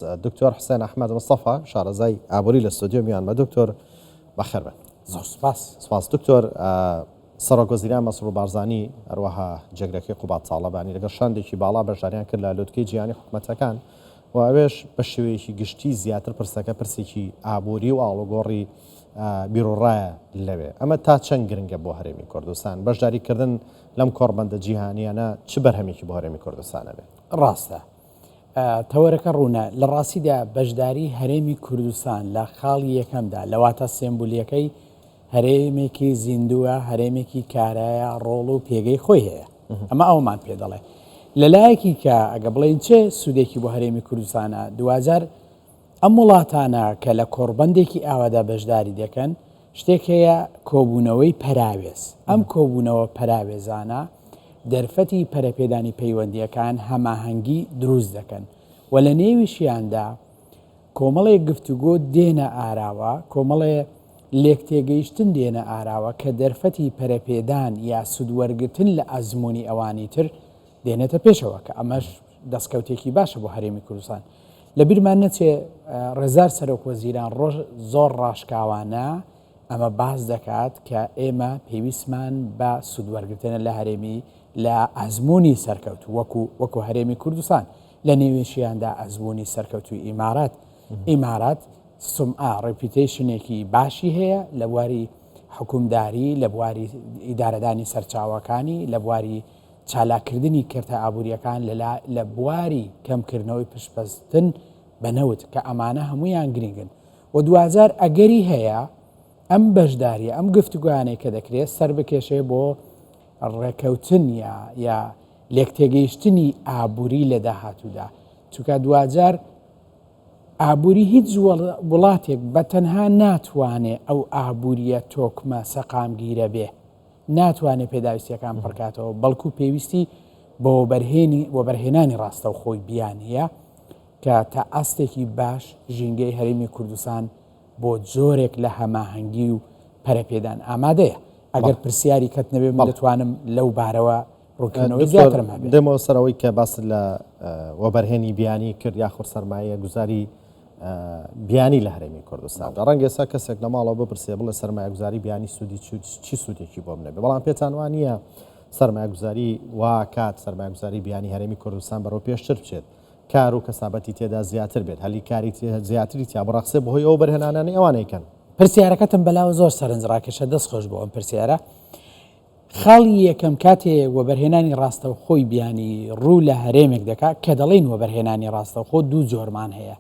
الدكتور حسين أحمد مصطفى شارزای ئابووری لە استودیۆ میانمە دکتۆر بەخێر بن. زۆر سپاس دکتۆر سەرۆکوەزیران مەسرور بارزانی هەروەها جێگرەکەی قوبات ساڵەبانی لەگەڵ شاندێکی باڵا بەشداریان کرد لە لوتکەی جیهانی حکوومەتەکان و ئەوێش بە شێوەیەکی گشتی زیاتر پرسەکە پرسێکی ئابووری و ئاڵوگۆڕی بیرۆڕایە لەوێ. ئەمە تا چەند گرنگە بۆ هەرێمی کوردستان بەشداریکردن لەم کۆڕبەندە جیهانیانە چ بەرهەمێکی بۆ هەرێمی کوردستانە بێت؟ ڕاستە تەوەرەکە ڕوونە لە ڕاستیدا بەشداری هەرێمی کوردستان لە خاڵی یەکەمدا لەواتە سێمبولیەکەی هەرێمێکی زیندووە هەرێمێکی کارایە ڕۆڵ و پێگەی خۆی هەیە ئەمە ئەومان پێ دەڵێ لەلایەکی کە ئەگە بڵێن چێ سوودێکی بۆ هەرێمی کوردستانە دوجار ئەم وڵاتانە کە لە کۆڕبەندێکی ئاوادا بەشداری دەکەن شتێک هەیە کۆبوونەوەی پەراوێز ئەم کۆبوونەوە پەراوێزانە دەرفەتی پەرەپێدانی پەیوەندیەکان هەماهەنگی دروست دەکەن و لە نێویشیاندا کۆمەڵێ گفتوگۆ دێنە ئاراوە کۆمەڵێ لێکتێگەیشتن دێنە ئاراوە کە دەرفەتی پەرەپێدان یا سودوەرگتن لە ئەزمموی ئەوانی تر دێنێتە پێشەوە کە ئەمەش دەستکەوتێکی باشە بۆ هەرێمی کوردستان لە بیرمان نەچێ ڕێزار سەرۆکوەزیران ڕۆژ زۆر ڕاشکاوانە ئەمە باز دەکات کە ئێمە پێویستمان بە سودوەرگتنە لە هەرێمی لە ئەزمموی سەرکەوت وەکو هەرێمی کوردستان لە نێوێشیاندا ئەزمموی سەرکەوتوی ئیمارات سمعا ڕپیتیشنێکی باشی هەیە لە بواری حکومداری لە بواری ئیدارەدانی سەرچاوەکانی لە بواری چالاکردنی کردە ئابوووریەکان لە بواری کەمکردنەوەی پشپەستن بەنەوت کە ئەمانە هەمویان گرنگن و دوجار ئەگەری هەیە ئەم بەشداریە ئەم گفتوگویانەی کە دەکرێت سەر بکێشێ بۆ ڕێکەوتن یا لێکتێگەیشتنی ئابووری لە داهاتوودا چونکە دوجار ئابووری هیچ وڵاتێک بە تەنها ناتوانێت ئەو ئابووریە تۆکمە سەقامگیرە بێ ناتوانێت پێداویستیەکان پڕکاتەوە بەڵکو پێویستی بۆ بەرهێنانی ڕاستە و خۆی بیانیە کە تا ئەستێکی باش ژینگەی هەرێمی کوردستان بۆ جۆرێک لە هەماهەنگی و پەرەپێدان ئامادەیە ئەگەر پرسیاری کەت نەبێ من دەتوانم لەو بارەوە ڕوونکردنەوەی زیاترمە بێت. دەمەوە سەرەوەی کە باس لە وەبەرهێنی بیانی کرد یاخود سەرمایە گوزاری بیانی لە هەرێمی کوردستان ڕەنگە ئێستا کەسێک لە ماڵەوە بپرسێ بڵێ سەرمایە گوزاری بیانی سوودی چی سوودێکی بۆ منێ بەڵام پێتان وانە سەرمایە گوزاری وا کات سەرمایە گوزاری بیانی هەرێمی کوردستان بەرەو پێشتر بچێت کار و کەسابەتی تێدا زیاتر بێت هەلی کاری زیاتری تیا بڕەخسێ بەهۆی ئەو بەرهێنانانی ئەوانەیەکەن پرسیارەکەتم بەلاوە زۆر سەرنجڕاکێشە دەست خۆش بۆ ئەم پرسیارە خاڵی یەکەم کاتێ وەبەرهێنانی ڕاستە و خۆی بیانی ڕوو لە هەرێمێک دەکات کە دەڵێن وەبەرهێنانی ڕاستە و خۆ دوو جۆرمان هەیە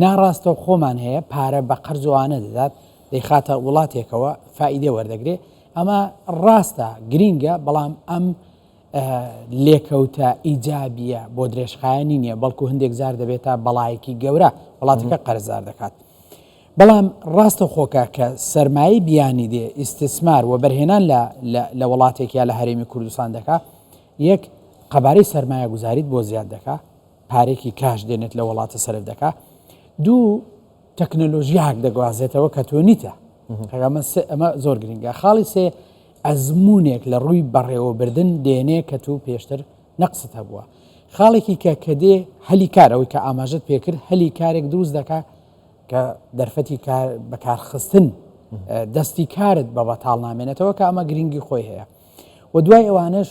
ناڕاستە و خۆمان هەیە پارە بە قەرزوانە دەدات دەیخاتە وڵاتێکەوە فائیدە وەردەگرێ ئەمە ڕاستە گرینگە بەڵام ئەم لێکەوتە ئیجابیە بۆ درێژخایەنی نییە بەڵکو هەندێک زار دەبێتە بەڵایەکی گەورە وڵاتەکە قەرزار دەکات بەڵام ڕاستە خۆکە کە سەرمایی بیانی دێ ئیستثمار و بەرهێنان لە وڵاتێکیا لە هەرێمی کوردستان دەکات یەک قەبارەی سەرمایە گوزاریت بۆ زیاد دەکات پارێکی کاش دێنێت لە وڵاتە سەرف دەکات دوو تەکنۆلۆژیاک دەگوازێتەوە کە تۆ نیتە ئەمە زۆر گرنگە خاڵی سێ ئەزمموونێک لە ڕووی بەڕێوەبردن دێنێ کە تو پێشتر نەقست هەبووە خاڵێکی کە دێ هەلی کار ئەوەی کە ئاماژت پێکرد هەلی کارێک دروست دەکات کە دەرفەتی بەکارخستن دەستی کارت بە بەتاڵ نامێنێتەوە کە ئەمە گرنگی خۆی هەیە و دوای ئەوانش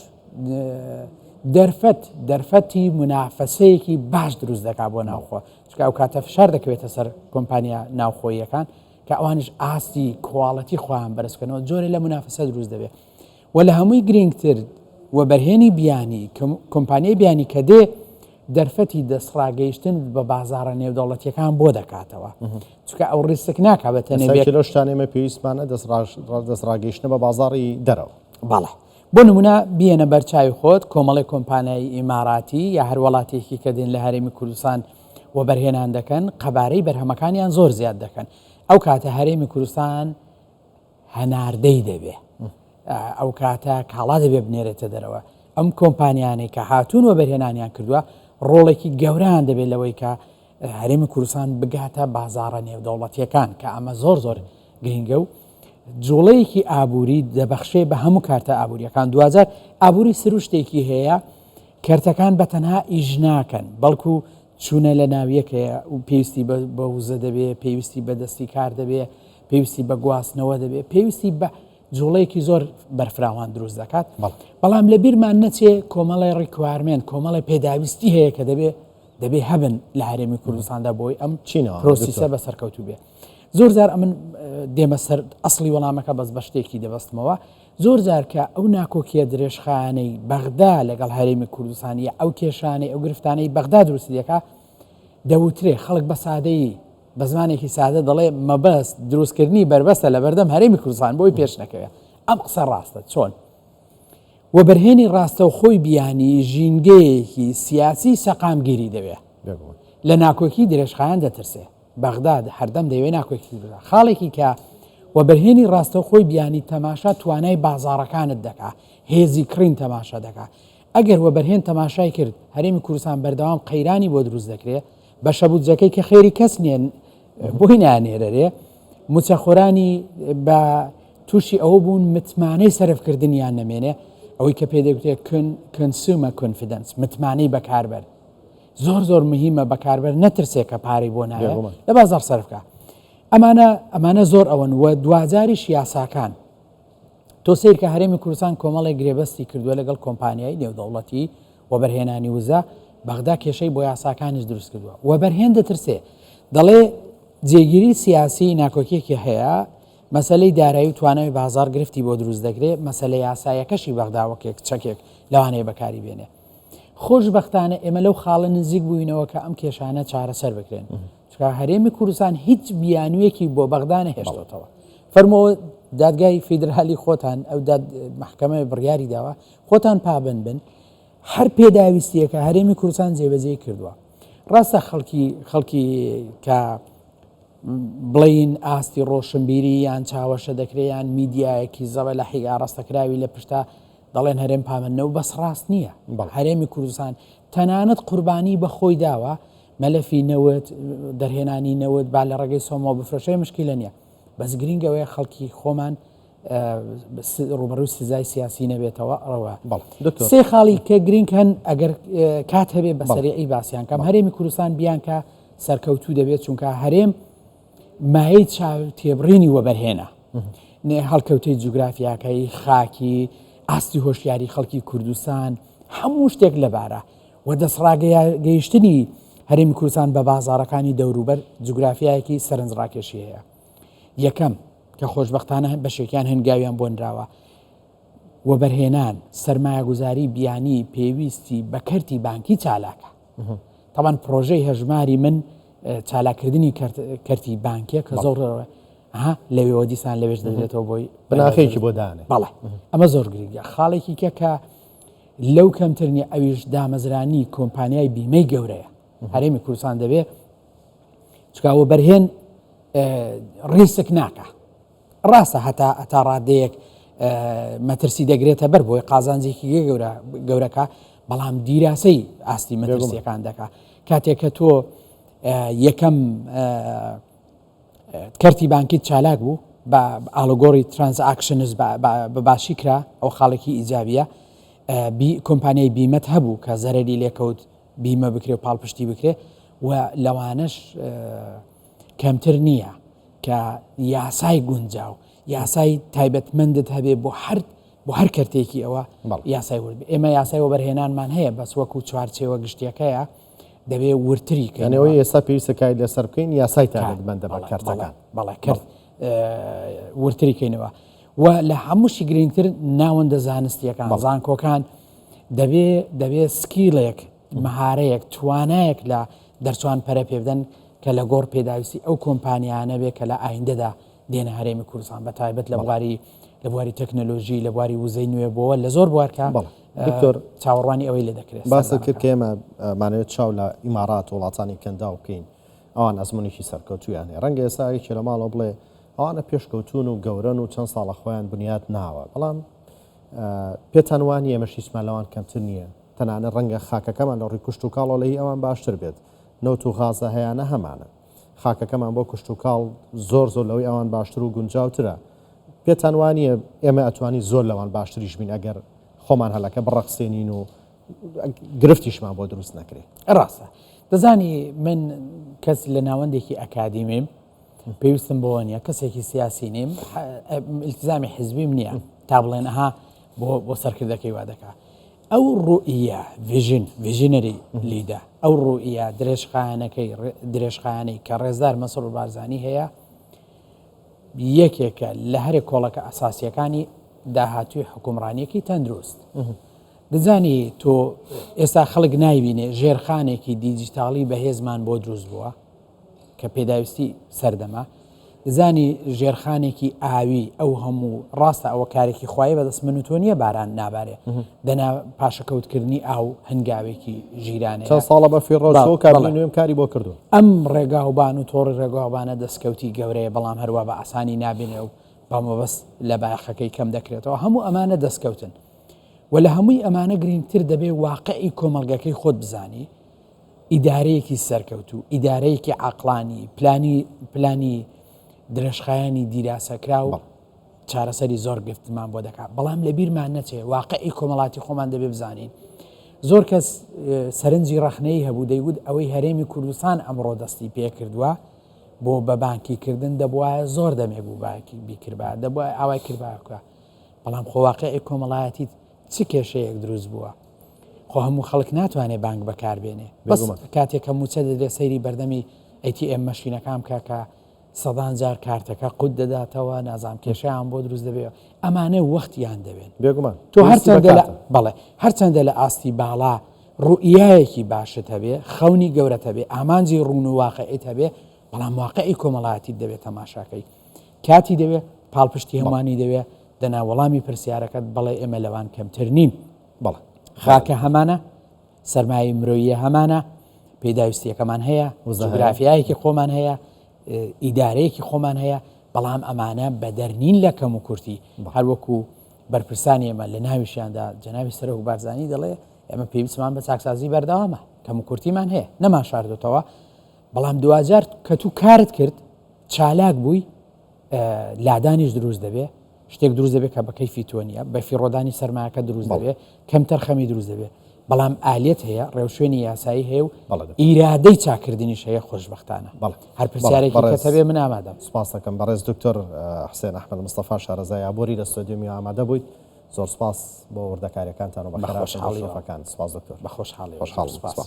دەرفەتی منافەسەیەکی باش دروست دەکات بۆ ناوخۆ چکە ئەو کاتە فشار دەکەوێتە سەر کۆمپانیا ناوخۆیەکان کە ئەوانش ئاستی کواڵەتی خۆیان بەرزکردنەوە جۆرێ لە منافەسە دروست دەبێت و لە هەمووی گرنگتر و بەرهێنی بیانی کۆمپانیای بیانی کە دێ دەرفەتی دەستڕاگەیشتن بە بازاڕە نێودەوڵەتیەکان بۆ دەکاتەوە چکە ئەو ڕستێک ناکە بەتەنێ لە شتانێمە پێویستمانە دەستڕاگەیشتنە بە بازاڕی دەرەوە بەڵێ بۆ نمونە بێنە بەرچاوی خۆت کۆمەڵی کۆمپانیای ئیماراتی یا هەر وڵاتێکی کە دێن لە هەرێمی کوردستان و بەرهێنان دەکەن قەبارەی بەرهەمەکانیان زۆر زیاد دەکەن ئەو کاتە هەرێمی کوردستان هەناردەی دەبێ ئەو کاتە کاڵا دەبێ بنێرێتە دەرەوە ئەم کۆمپانیانەی کە هاتوون و بەرهێنانیان کردووە ڕۆڵێکی گەوران دەبێت لەوەی کە هەرێمی کوردستان بگاتە بازاڕە نێودەوڵەتیەکان کە ئەمە زۆر گرنگە و جوڵەیەکی ئابووری دەبەخشێ بە هەموو کارتە ئابوووریەکان دوجار ئابووری سروشتێکی هەیە کەرتەکان بە تەنها ئیژ ناکەن بەڵکو چوونە لە ناویەکەیە و پێویستی بە وزە دەبێت پێویستی بە دەستی کار دەبێت پێویستی بە گواستنەوە دەبێت پێویستی بە جوڵەیەکی زۆر بەرفراوان دروست دەکات بەڵام لە بیرمان نەچێ کۆمەڵی ڕیکوارمنت کۆمەڵی پێداویستی هەیە کە دەبێ هەبن لە هەرێمی کوردستاندا بۆی ئەم پرۆسیسە بەسەرکەوتوو بێ زۆر جار ئەمن دێمە سەر ئەسڵی وەڵامەکە بەس بە شتێکی دەبەستمەوە زۆر جار کە ئەو ناکۆکیە درێژخانەی بەغدا لەگەڵ هەرێمی کوردستانیە ئەو کێشانەی ئەو گرفتانەی بەغدا دروستیەکە دەوترێ خەڵک بە سادەیی بە زمانێکی سادە دەڵێ مەبەست دروستکردنی بربەستە لە بەردەم هەرێمی کوردستان بۆی پێش نەکەوێت ئەم قسە ڕاستە چۆن وەبەرهێنی ڕاستە و خۆی بیانی ژینگەیەکی سیاسی سەقامگیری دەوێت لە ناکۆکی درێژخایان دەترسێ بەغدا هەردەم دەوێت ناکۆکی خاڵێکی کە وەبەرهێنی ڕاستە و خۆی بیانی تەماشا توانای بازاڕەکانت دەکا هێزی کڕین تەماشا دەکا ئەگەر وەبەرهێن تەماشای کرد هەرێمی کوردستان بەردەوام قەیرانی بۆ دروست دەکرێت بە شەبوجەکەی کە خێری کەس نییە بۆی نانێرەرێ موچەخۆرانی بە تووشی ئەوە بوون متمانەی سەرفکردنیان نەمێنێ ئەوەی کە پێدەگوتێت کنسومە کۆنفیدنس متمانەی بەکاربەر زۆر مهمە بەکاربەر نەترسێت کە پارەی بۆ نایە لە بازار سەرفکە ئەمانە زۆر ئەوەن وە دوازاریش یاساکان تۆ سیر کە هەرێمی کوردستان کۆمەڵی گرێبەستی کردووە لەگەڵ کۆمپانیای نێودەوڵەتی وەبەرهێنانی وزە بەغدا کێشەی بۆ یاساکانیش دروست کردووە وەبەرهێن دەترسێ دەڵێ جێگیری سیاسی ناکۆکیەکی هەیە مەسلەی دارایی و توانای بازار گرفتی بۆ دروست دەکرێت مەسلەی یاسایەکەشی بەغداوەکێک چەکێک لەوانەیە بەکاری بێنێ خۆشبەختانە ئێمە لەو خاڵە نزیک بووینەوە کە ئەم کێشانە چارەسەر بکرێن چکە هەرێمی کوردستان هیچ بیانوویەکی بۆ بەغدا نەهێشتەوە فەرمەوە دادگای فیدرالی خۆتان ئەو محکەمە بڕیاری داوە خۆتان پابند بن هەر پێداویستیەکە هەرێمی کوردستان جێبەجێ کردووە ڕاستە خەڵکی کە بڵین ئاستی ڕۆشنبیری یان چاوەشە دەکرێت یان میدیایەکی زەوە لە حیگا ڕاستەکراوی لە پشتا دەڵێن هەرێم پامەنەوە بەس ڕاست نییە هەرێمی کوردستان تەنانەت قوربانی بە خۆی داوە مەلەفی نەوت دەرهێنانی نەوت با لە ڕێگەی سۆمەوە بفرۆشەی مشکلە نییە بەس گرنگەوەی خەڵکی خۆمان ڕوبەڕووی سزای سیاسی نەبێتەوە ئەوە سێ خاڵی کە گرنگ هەن ئەگەر کات هەبێ بەسەریعی باسییان کەم هەرێمی کوردستان بیان کە سەرکەوتوو دەبێت چونکە هەرێم مایەی تێبڕینی وەبەرهێنە هەڵکەوتەی جوگرافیاکەی خاکی ئاستی هۆشیاری خەڵکی کوردستان هەموو شتێک لەبارە و دەسڕاگەیشتنی هەرێمی کوردستان بە بازاڕەکانی دەوروبەر جوگرافیایەکی سەرنجڕاکێشی هەیە یەکەم کە خۆشبەختانە بەشێکیان هەنگاویان بۆنراوە وەبەرهێنان سەرمایەگوزاری بیانی پێویستی بە کەرتی بانکی چالاکە تاوان پرۆژەی هەژماری من چالاکردنی کەرتی بانکیە کە زۆر لەوێەوە دیسان لەوێش دەدرێتەوە بۆی بناخێکی بۆ دانێ بەڵێ ئەمە زۆر گرنگە خاڵێکی کە لەو کەمترنی ئەویش دامەزرانی کۆمپانیای بیمەی گەورەیە هەرێمی کوردستان دەبێت چکاوە بەرهێن ڕیسک ناکە ڕاستە هەتا ڕادەیەک مەترسی دەگرێتە بەر بۆی قازانجێکی گەورەکە بەڵام دیراسەی ئاستی مەترسیەکان دەکا کاتێک کە تۆ یەکەم کەرتی بانکیت چالاک بوو بە ئالۆگۆری ترانزاکشنز بە باشی کرا ئەو خاڵێکی ئیجابیە کۆمپانیای بیمەت هەبوو کە زەرەری لێکەوت بیمە بکرێ و پاڵپشتی بکرێ و لەوانش کەمتر نییە کە یاسای گونجاو یاسای تایبەتمەندت هەبێ بۆ هەر کەرتێکی ئەوە یاسای وەربێ ئێمە یاسای وەبەرهێنانمان هەیە بەس وەکو چوارچێوە گشتیەکەیە دەبێ ورتری کەنەوەی ئێستا پێویستەکای لەسەر بکەین یاسای تایبەتمەندە بە کەرتەکان بەڵێ کرد ورتریکەینەوە و لە هەمووشی گرنگتر ناوەندە زانستیەکان زانکۆکان دەبێ سکیلێک مەهارەیەک توانایەک لە دەرچوان پەرە پێبدەن کە لە گۆڕ پێداویستی ئەو کۆمپانیانە بێ کە لە ئایندەدا دێنە هەرێمی کوردستان بە تایبەت لە بواری تەکنەلۆژی لە بواری وزەی نوێ بۆوە لە زۆر بوارکە دکتۆر چاوەڕوانی ئەوەی لێ دەکرێت باسە کرد کە ئێمە مانەوێت چاو لە ئیمارات وڵاتانی کەندا و بکەین ئەوان ئەزمونێکی سەرکەوتویان هەیە ڕەنگە ئێستاێکی لە ماڵەوە بڵێ ئەوانە پێشکەوتون و گەورەن و چەند ساڵە خۆیان بنیاد ناوە بەڵام پێتانوانی ئێمەشی ئیسماعیلەوان کەمتر نییە تەنانە ڕەنگە خاکەکەمان لە ڕووی کوشت و کاڵەوە لە هی ئەوان باشتر بێت نەوت و غازە هەیەە هەمانە خاکەکەمان بۆ کوشت و کاڵ زۆر لەوەی ئەوان باشتر و گونجاوترە پێتانوانیە ئێمە ئەتوانی زۆر لەوان باشتریش بین ئەگەر خۆمان هەلەکە بڕەخسێنین و گرفتیشمان بۆ دروست نەکرێت ڕاستە دەزانی من کەس لە ناوەندێکی ئەکادیمیم پێویستم بۆ نییە کەسێکی سیاسی نیم التزامی حزبیم نییە تا بڵێن ئەها بۆ سەرکردەکەی وا دەکا ئەو ڕوئیە ڤژنەری لیدا ئەو ڕوئیە درێژخایانەی کە ڕێزدار مەسڵ و بارزانی هەیە یەکێکە لە هەرێک کۆڵەکە ئاساسیەکانی داهاتوی حکومڕانیەکی تەندروست دەزانی تۆ ئێستا خەڵک نایبینێ ژێرخانێکی دیجیتاڵی بەهێزمان بۆ دروست بووە کە پێداویستی سەردەما دەزانی ژێرخانێکی ئاوی ئەو هەموو ڕاستە ئەوە کارێکی خوای بەدەست من و تۆ نییە باران نابارێ دەنا پاشەکەوتکردنی ئاو هەنگاوێکی ژیرانەیە چەند ساڵە بە فیڕۆ کاری نوێم کاری بۆ کردو ئەم ڕێگاوبان و تۆڕی ڕێگاوبانە دەستکەوتی گەورەیە بەڵام هەروە بە ئاسانی نابێنێ و بەمەبەست لە باخەکەی کەم دەکرێتەوە هەموو ئەمانە دەستکەوتن و لە هەمووی ئەمانە گرنگتر دەبێ واقعی کۆمەلگەکەی خۆت بزانی ئیدارەیەکی سەرکەوتو ئیدارەیەکی عقلانی پلانی درێژخایانی دیراسەکرا و چارەسەری زۆر گفتمان بۆ دەکات بەڵام لە بیرمان نەچێ واقعی کۆمەڵاتی خۆمان دەبێ بزانین زۆر کەس سەرنجی ڕەخنەی هەبوو دەیگوت ئەوەی هەرێمی کوردستان ئەمڕۆ دەستی پێ کردووە بۆ بە بانکیکردن دەبواە زۆر دەمێ بوو باکی بیکربا دەبووە ئاوای کردباکە بەڵام خۆواقعی کۆمەڵایەتی چ کێشەیەک دروست بووە خۆ هەموو خەڵک ناتوانێت بانک بەکاربێنێ بەس کاتێک کە موچە دەدرێت سەیری بەردەمی ATM مەشینەکان کاکە سەدان جار کارتەکە قوت دەداتەوە نازام کێشیان بۆ دروست دەبێت ئەمانە وەختیان دەبێت بێگومان تۆ بەڵێ هەرچەندە لە ئاستی باڵا ڕوئیایەکی باشت هەبێ خەونی گەورەت هەبێ ئامانجی ڕوون و واقعیت هەبێ بەڵام واقعی کۆمەڵایەتی دەبێت تەماشاکەی کاتی دەوێت پاڵپشتی هەمووانی دەوێت دەنا وەڵامی پرسیارەکەت بەڵێ ئێمە لەوان کەمتر نین بەڵێ خاکە هەمانە سەرمایی مرۆییە هەمانە پێداویستیەکەمان هەیە جوگرافیایەکی خۆمان هەیە ئیدارەیەکی خۆمان هەیە بەڵام ئەمانە بە دەرنین لە کەم و کورتی هەروەکو بەرپرسانی ئێمە لە ناویشیاندا جەناوی سەرۆک بارزانی دەڵێ ئێمە پێویستمان بە چاکسازی بەردەوامە کەم و کورتیمان هەیە نەمان شاردوتەوە بەڵام دوجار کە تو کارت کرد چالاک بووی لادانیش دروست دەبێ شتێک دروست دەبێت کە بە کەیفی تۆ نیە بە فیڕۆدانی سەرمایەکە دروست دەبێت کەمتەر خەمی دروست دەبێت بەڵام ئالێت هەیە ڕێوشوێنی یاسایی هەیە و ئیرادەی چاکردنیش هەیە خۆشبەختانە هەر پرسیارێکی کەس هەبێ من ئامادەم سپاس دەکەم بەڕێز دکتۆر حسێن ئەحمەد مستەفا شارەزای ئابووری لە ستۆدیۆمی ئامادە بوویت زۆر سپاس بۆ وردەکاریەکانتان و بە خێراشەکان سپاس دکتۆر بە خۆشحاڵی خۆشحاڵ